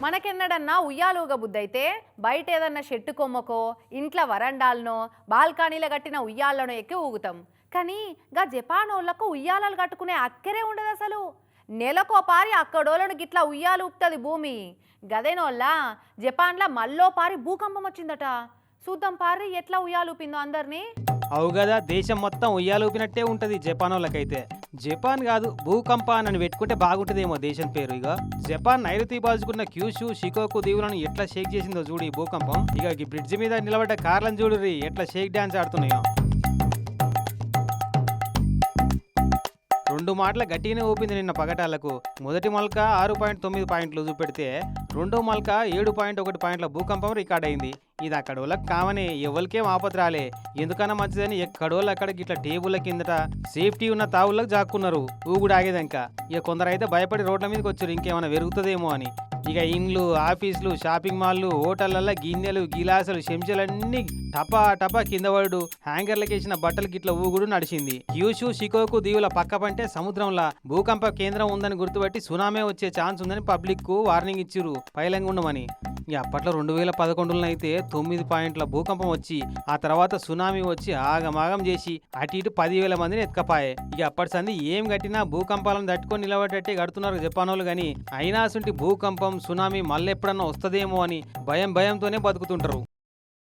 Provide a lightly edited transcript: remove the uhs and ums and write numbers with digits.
మనకెన్నడన్నా ఉయ్యాలుగా బుద్ధైతే బయట ఏదన్నా చెట్టు కొమ్మకో ఇంట్లో వరండాలనో బాల్కనీలో కట్టిన ఉయ్యాలను ఎక్కి ఊగుతాం. కానీ గా జపానోళ్ళకు ఉయ్యాలలు కట్టుకునే అక్కరే ఉండదు అసలు. నెలకో పారి అక్కడోళ్ళను గిట్లా ఉయ్యాలు ఊపుతుంది భూమి. గదేనోళ్ళ జపాన్లో మళ్ళో పారి భూకంపం వచ్చిందట. చూద్దాం పారి ఎట్లా ఉయ్యాలు ఊపిందో అందరినీ. అవు కదా, దేశం మొత్తం ఉయ్యాలూపినట్టే ఉంటది జపాన్ వాళ్ళకైతే. జపాన్ కాదు భూకంపాన్ అని పెట్టుకుంటే బాగుంటుందేమో దేశం పేరు. ఇక జపాన్ నైరుతి బాల్చుకున్న క్యూషు షికోకు దీవులను ఎట్లా షేక్ చేసిందో చూడు ఈ భూకంపం. ఇక ఈ బ్రిడ్జ్ మీద నిలబడ్డ కార్లను చూడుర్రి ఎట్లా షేక్ డాన్స్ ఆడుతున్నాయో. 2 మాటల గట్టిగానే ఊపింది నిన్న పగటాలకు. మొదటి మొలక 6.9 పాయింట్లు చూపెడితే రెండో మొలక 7.1 పాయింట్ల భూకంపం రికార్డ్ అయింది. ఇది అక్కడోళ్ళకి కావనే, ఎవరికేం ఆపద రాలే. ఎందుకన్నా మంచిదని ఎక్కడోళ్ళు అక్కడికి ఇట్లా టేబుల్ల కిందట సేఫ్టీ ఉన్న తావులకు జాక్కున్నారు ఊగుడు ఆగేదంక. ఇక కొందరైతే భయపడి రోడ్ల మీదకి వచ్చారు ఇంకేమైనా పెరుగుతుందేమో అని. ఇక ఇండ్లు, ఆఫీసులు, షాపింగ్ మాల్లు, హోటళ్లలో గిన్నెలు, గిలాసులు, చెంచాలన్నీ టపా టపా కింద పడు హ్యాంగర్లకేసిన బట్టలకి ఇట్లా ఊగుడు నడిచింది. క్యూషు షికోకు దీవుల పక్క పంటే సముద్రంలా భూకంప కేంద్రం ఉందని గుర్తుపట్టి సునామీ వచ్చే ఛాన్స్ ఉందని పబ్లిక్ కు వార్నింగ్ ఇచ్చిరు పైలంగా ఉండమని. ఇక అప్పట్లో 2011లో అయితే 9 పాయింట్ల భూకంపం వచ్చి ఆ తర్వాత సునామీ వచ్చి ఆగమాగం చేసి అటు ఇటు 10,000 మందిని ఎత్తుకపోయాయి. ఇక అప్పటి సంది ఏం కట్టినా భూకంపాలను తట్టుకొని నిలబడేట్టే కడుతున్నారు జపాన్ వాళ్ళు. కానీ అయినా అసంటి భూకంపం సునామీ మళ్ళీ ఎప్పుడన్నా వస్తుందేమో అని భయంతోనే బతుకుతుంటారు.